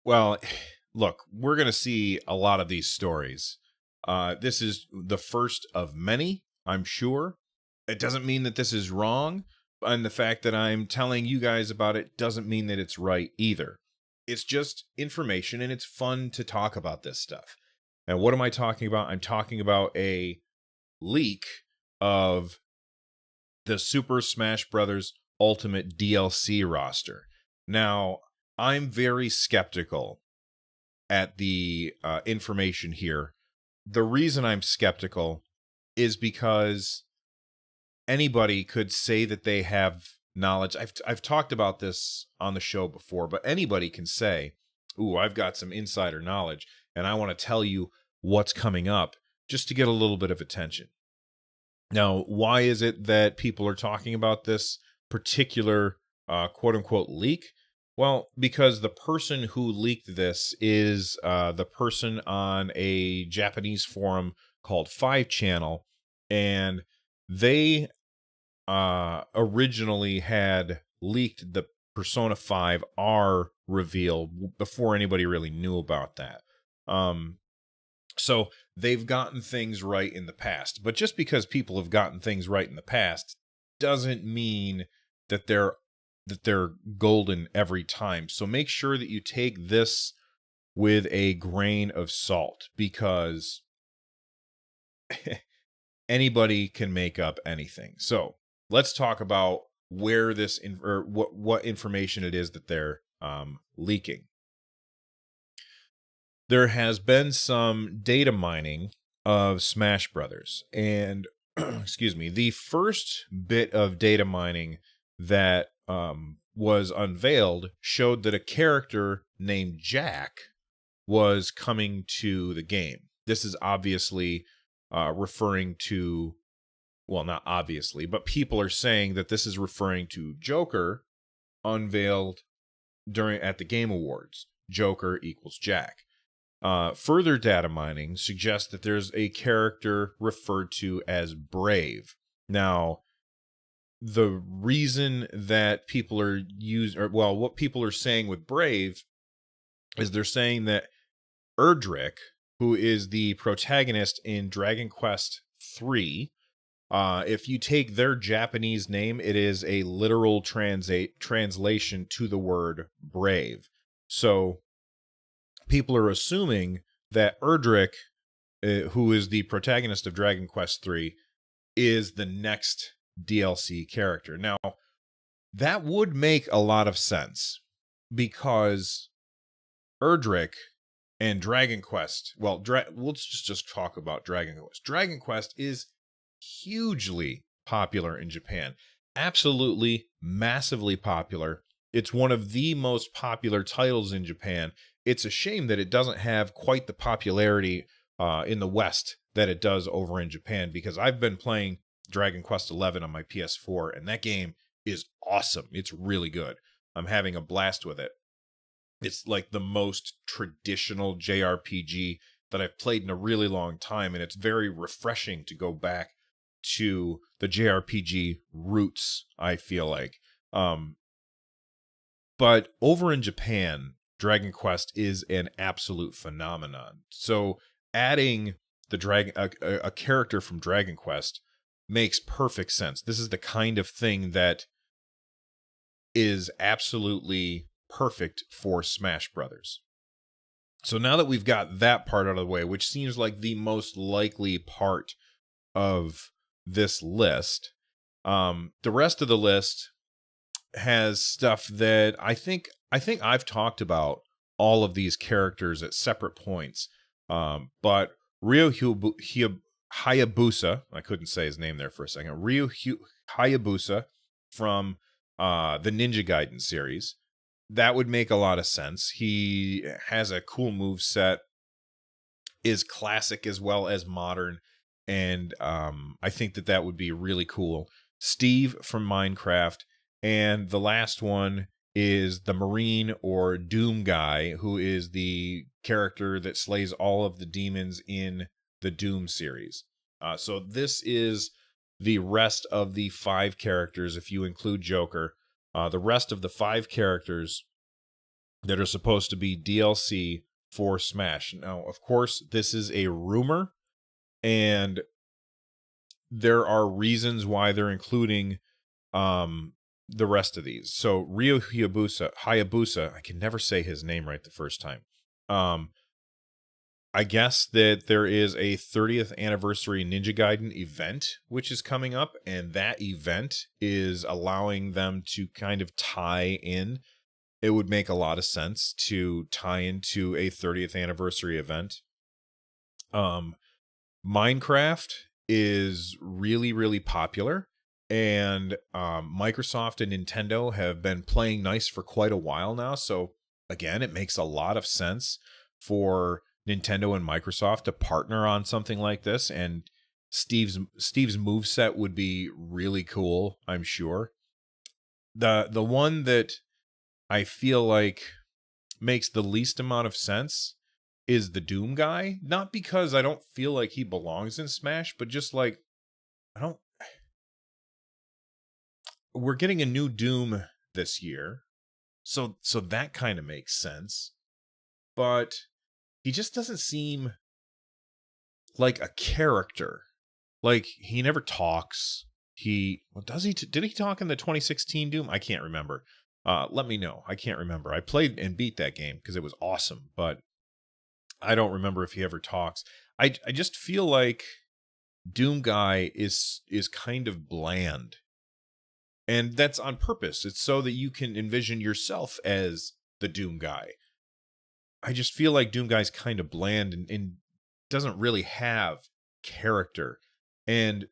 Well, look, we're going to see a lot of these stories. This is the first of many, I'm sure. It doesn't mean that this is wrong. And the fact that I'm telling you guys about it doesn't mean that it's right either. It's just information and it's fun to talk about this stuff. And what am I talking about? I'm talking about a leak of the Super Smash Brothers Ultimate DLC roster. Now, I'm very skeptical at the information here. The reason I'm skeptical is because anybody could say that they have knowledge. I've talked about this on the show before, but anybody can say, "Ooh, I've got some insider knowledge, and I want to tell you what's coming up," just to get a little bit of attention. Now, why is it that people are talking about this particular quote unquote leak? Well, because the person who leaked this is the person on a Japanese forum called 5channel, and they originally had leaked the Persona 5 R reveal before anybody really knew about that. Um, so they've gotten things right in the past. But just because people have gotten things right in the past doesn't mean that they're golden every time. So make sure that you take this with a grain of salt, because anybody can make up anything. So let's talk about where or what information it is that they're leaking. There has been some data mining of Smash Brothers, and excuse me, the first bit of data mining that was unveiled showed that a character named Jack was coming to the game. This is obviously referring to, well, not obviously, but people are saying that this is referring to Joker, unveiled at the Game Awards. Joker equals Jack. Further data mining suggests that there's a character referred to as Brave. Now, the reason that people are what people are saying with Brave is they're saying that Erdrick, who is the protagonist in Dragon Quest III, if you take their Japanese name, it is a literal translation to the word brave. So people are assuming that Erdrick, who is the protagonist of Dragon Quest III, is the next DLC character. Now, that would make a lot of sense, because Erdrick and Dragon Quest, well, let's just talk about Dragon Quest. Dragon Quest is hugely popular in Japan. Absolutely massively popular. It's one of the most popular titles in Japan. It's a shame that it doesn't have quite the popularity in the West that it does over in Japan, because I've been playing Dragon Quest XI on my PS4, and that game is awesome. It's really good. I'm having a blast with it. It's like the most traditional JRPG that I've played in a really long time, and it's very refreshing to go back to the JRPG roots, I feel like. But over in Japan, Dragon Quest is an absolute phenomenon. So adding a character from Dragon Quest makes perfect sense. This is the kind of thing that is absolutely perfect for Smash Brothers. So now that we've got that part out of the way, which seems like the most likely part of this list, the rest of the list has stuff that I think I've talked about all of these characters at separate points. But Hayabusa, I couldn't say his name there for a second. Hayabusa from the Ninja Gaiden series. That would make a lot of sense. He has a cool move set, is classic as well as modern, and I think that would be really cool. Steve from Minecraft, and the last one is the Marine or Doom guy, who is the character that slays all of the demons in the Doom series. So this is the rest of the 5 characters, if you include Joker. The rest of the 5 characters that are supposed to be DLC for Smash. Now, of course, this is a rumor, and there are reasons why they're including the rest of these. So Ryo Hayabusa, I can never say his name right the first time. I guess that there is a 30th anniversary Ninja Gaiden event which is coming up, and that event is allowing them to kind of tie in. It would make a lot of sense to tie into a 30th anniversary event. Minecraft is really, really popular, and Microsoft and Nintendo have been playing nice for quite a while now. So again, it makes a lot of sense for Nintendo and Microsoft to partner on something like this, and Steve's moveset would be really cool, I'm sure. The one that I feel like makes the least amount of sense is the Doom guy. Not because I don't feel like he belongs in Smash, but just like we're getting a new Doom this year. So that kind of makes sense. But he just doesn't seem like a character. Like, he never talks. Did he talk in the 2016 Doom? I can't remember. Let me know. I can't remember. I played and beat that game because it was awesome, but I don't remember if he ever talks. I just feel like Doom guy is kind of bland. And that's on purpose. It's so that you can envision yourself as the Doom guy. I just feel like Doom guy's kind of bland and doesn't really have character. And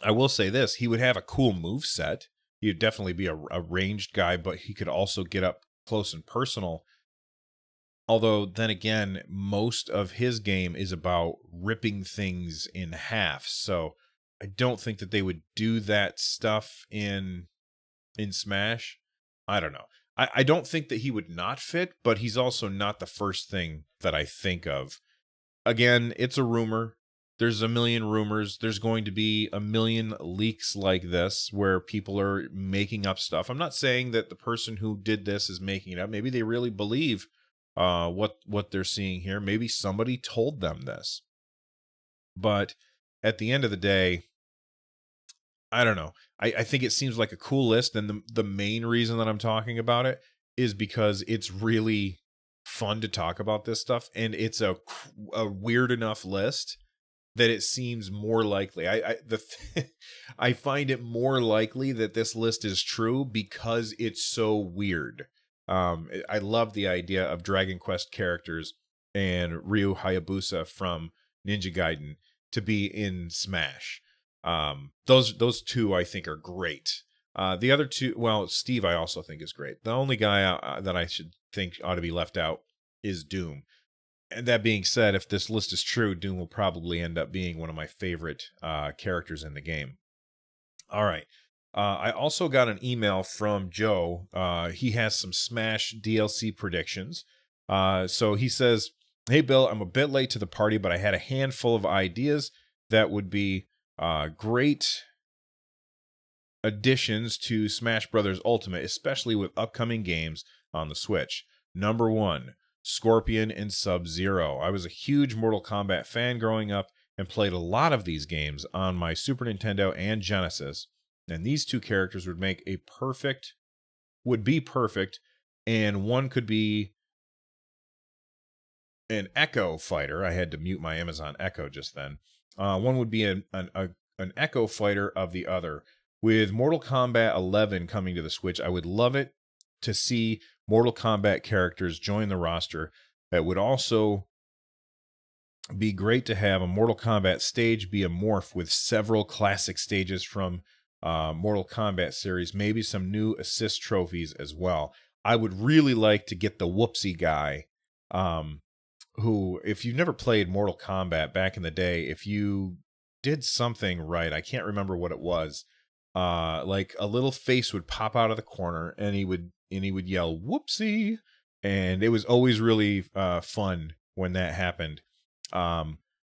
I will say this, he would have a cool move set. He'd definitely be a ranged guy, but he could also get up close and personal. Although, then again, most of his game is about ripping things in half. So I don't think that they would do that stuff in Smash. I don't know. I don't think that he would not fit, but he's also not the first thing that I think of. Again, it's a rumor. There's a million rumors. There's going to be a million leaks like this where people are making up stuff. I'm not saying that the person who did this is making it up. Maybe they really believe what they're seeing here. Maybe somebody told them this. But at the end of the day, I don't know. I think it seems like a cool list, and the main reason that I'm talking about it is because it's really fun to talk about this stuff, and it's a weird enough list that it seems more likely. I find it more likely that this list is true because it's so weird. I love the idea of Dragon Quest characters and Ryo Hayabusa from Ninja Gaiden to be in Smash. Those two I think are great. The other two, well, Steve I also think is great. The only guy that I should think ought to be left out is Doom. And that being said, if this list is true, Doom will probably end up being one of my favorite characters in the game. All right. I also got an email from Joe. He has some Smash DLC predictions. So he says, "Hey, Bill, I'm a bit late to the party, but I had a handful of ideas that would be great additions to Smash Bros. Ultimate, especially with upcoming games on the Switch. Number 1, Scorpion and Sub-Zero. I was a huge Mortal Kombat fan growing up and played a lot of these games on my Super Nintendo and Genesis, and these two characters would be perfect, and one could be an Echo fighter." I had to mute my Amazon Echo just then. One would be an Echo fighter of the other. With Mortal Kombat 11 coming to the Switch, I would love it to see Mortal Kombat characters join the roster. That would also be great to have a Mortal Kombat stage be a morph with several classic stages from Mortal Kombat series, maybe some new assist trophies as well. I would really like to get the Whoopsie guy, who, if you've never played Mortal Kombat back in the day, if you did something right, I can't remember what it was, like a little face would pop out of the corner and he would yell "Whoopsie," and it was always really fun when that happened.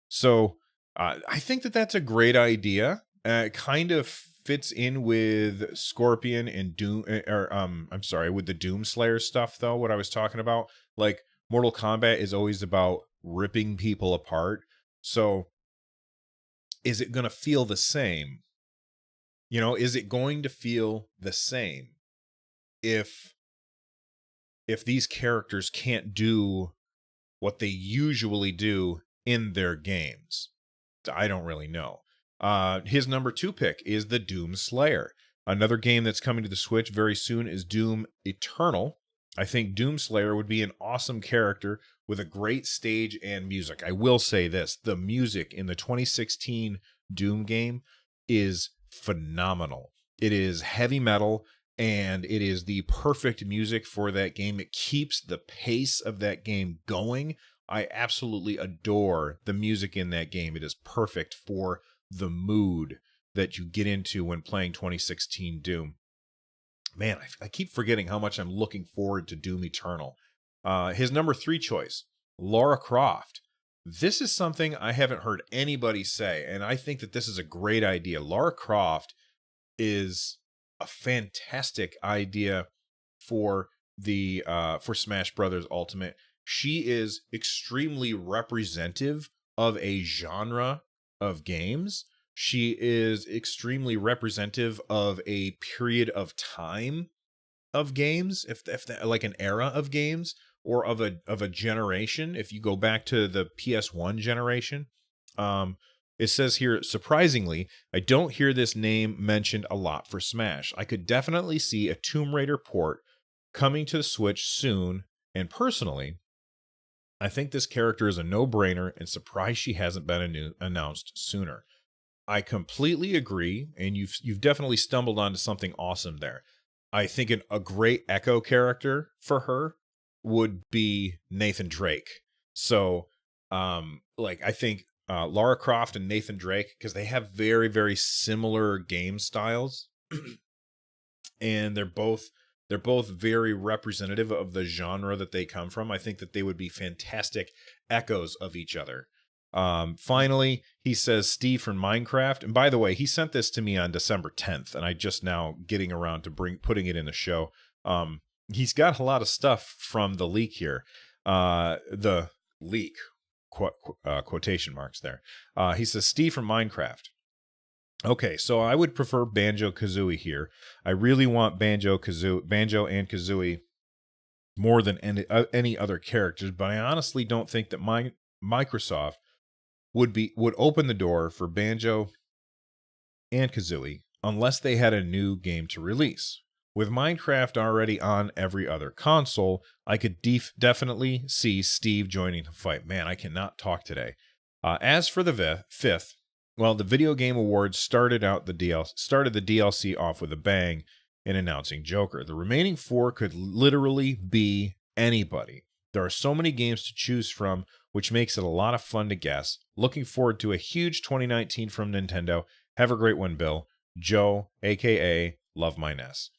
So I think that that's a great idea. It kind of fits in with Scorpion and Doom, I'm sorry, with the Doom Slayer stuff though, what I was talking about. Like Mortal Kombat is always about ripping people apart. So is it going to feel the same? You know, is it going to feel the same if these characters can't do what they usually do in their games? I don't really know. His number 2 pick is the Doom Slayer. Another game that's coming to the Switch very soon is Doom Eternal. I think Doom Slayer would be an awesome character with a great stage and music. I will say this, the music in the 2016 Doom game is phenomenal. It is heavy metal, and it is the perfect music for that game. It keeps the pace of that game going. I absolutely adore the music in that game. It is perfect for the mood that you get into when playing 2016 Doom. Man, I keep forgetting how much I'm looking forward to Doom Eternal. His number 3 choice, Lara Croft. This is something I haven't heard anybody say, and I think that this is a great idea. Lara Croft is a fantastic idea for the for Smash Brothers Ultimate. She is extremely representative of a genre of games. She is extremely representative of a period of time of games, if that, like an era of games, or of a generation. If you go back to the PS1 generation, it says here, surprisingly, I don't hear this name mentioned a lot for Smash. I could definitely see a Tomb Raider port coming to the Switch soon, and personally, I think this character is a no-brainer and surprised she hasn't been announced sooner. I completely agree, and you've definitely stumbled onto something awesome there. I think a great Echo character for her would be Nathan Drake. So, I think Lara Croft and Nathan Drake, because they have very, very similar game styles, and they're both very representative of the genre that they come from. I think that they would be fantastic echoes of each other. Finally, he says Steve from Minecraft. And by the way, he sent this to me on December 10th, and I just now getting around to putting it in the show. He's got a lot of stuff from the leak here. The leak, quotation marks there. He says Steve from Minecraft. Okay, so I would prefer Banjo-Kazooie here. I really want Banjo and Kazooie more than any other characters, but I honestly don't think that Microsoft would open the door for Banjo and Kazooie unless they had a new game to release. With Minecraft already on every other console, I could definitely see Steve joining the fight. Man, I cannot talk today. As for the fifth, well, the Video Game Awards started the DLC off with a bang in announcing Joker. The remaining 4 could literally be anybody. There are so many games to choose from, which makes it a lot of fun to guess. Looking forward to a huge 2019 from Nintendo. Have a great one, Bill. Joe, a.k.a. Love My Ness.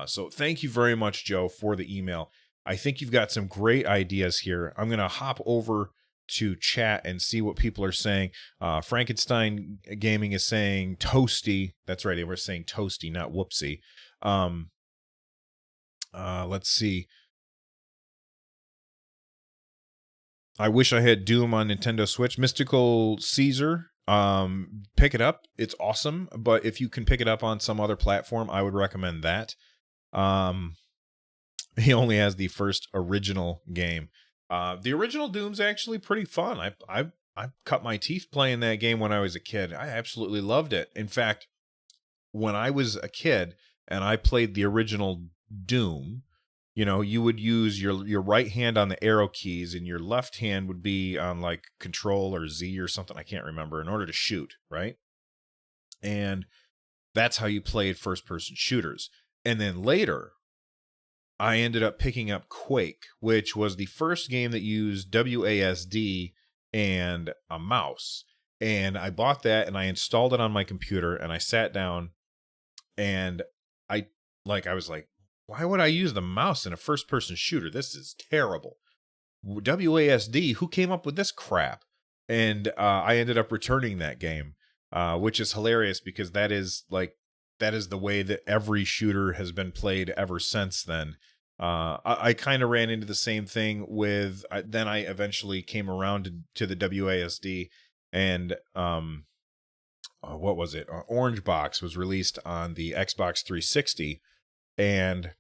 So thank you very much, Joe, for the email. I think you've got some great ideas here. I'm going to hop over to chat and see what people are saying. Frankenstein Gaming is saying toasty. That's right. They were saying toasty, not whoopsie. Let's see. I wish I had Doom on Nintendo Switch. Mystical Caesar, pick it up. It's awesome. But if you can pick it up on some other platform, I would recommend that. He only has the first original game. The original Doom's actually pretty fun. I cut my teeth playing that game when I was a kid. I absolutely loved it. In fact, when I was a kid and I played the original Doom, you would use your right hand on the arrow keys and your left hand would be on like Control or Z or something, I can't remember, in order to shoot, right? And that's how you played first-person shooters. And then later, I ended up picking up Quake, which was the first game that used WASD and a mouse. And I bought that and I installed it on my computer and I sat down and I was like, why would I use the mouse in a first-person shooter? This is terrible. WASD, who came up with this crap? And I ended up returning that game, which is hilarious because that is like that is the way that every shooter has been played ever since then. I kind of ran into the same thing with, then I eventually came around to the WASD, and what was it? Orange Box was released on the Xbox 360, and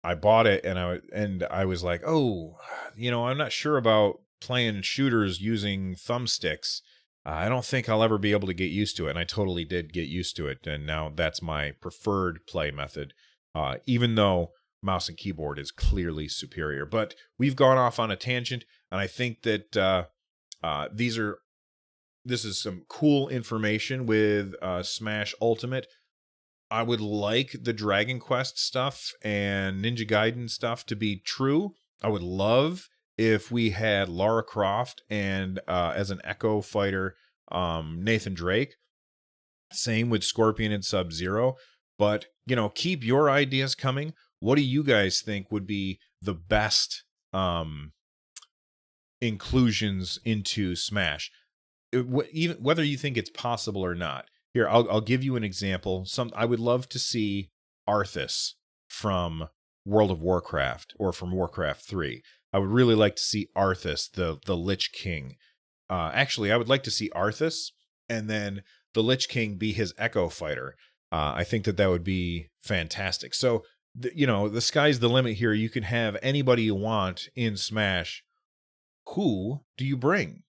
I bought it, and I was like, oh, I'm not sure about playing shooters using thumbsticks. I don't think I'll ever be able to get used to it. And I totally did get used to it, and now that's my preferred play method. Even though mouse and keyboard is clearly superior. But we've gone off on a tangent, and I think that this is some cool information with Smash Ultimate. I would like the Dragon Quest stuff and Ninja Gaiden stuff to be true. I would love if we had Lara Croft and as an Echo fighter, Nathan Drake. Same with Scorpion and Sub-Zero. But, keep your ideas coming. What do you guys think would be the best inclusions into Smash? Even whether you think it's possible or not. Here, I'll give you an example. I would love to see Arthas from World of Warcraft or from Warcraft 3. I would really like to see Arthas, the Lich King. Actually, I would like to see Arthas and then the Lich King be his Echo fighter. I think that would be fantastic. So, the sky's the limit here. You can have anybody you want in Smash. Who do you bring?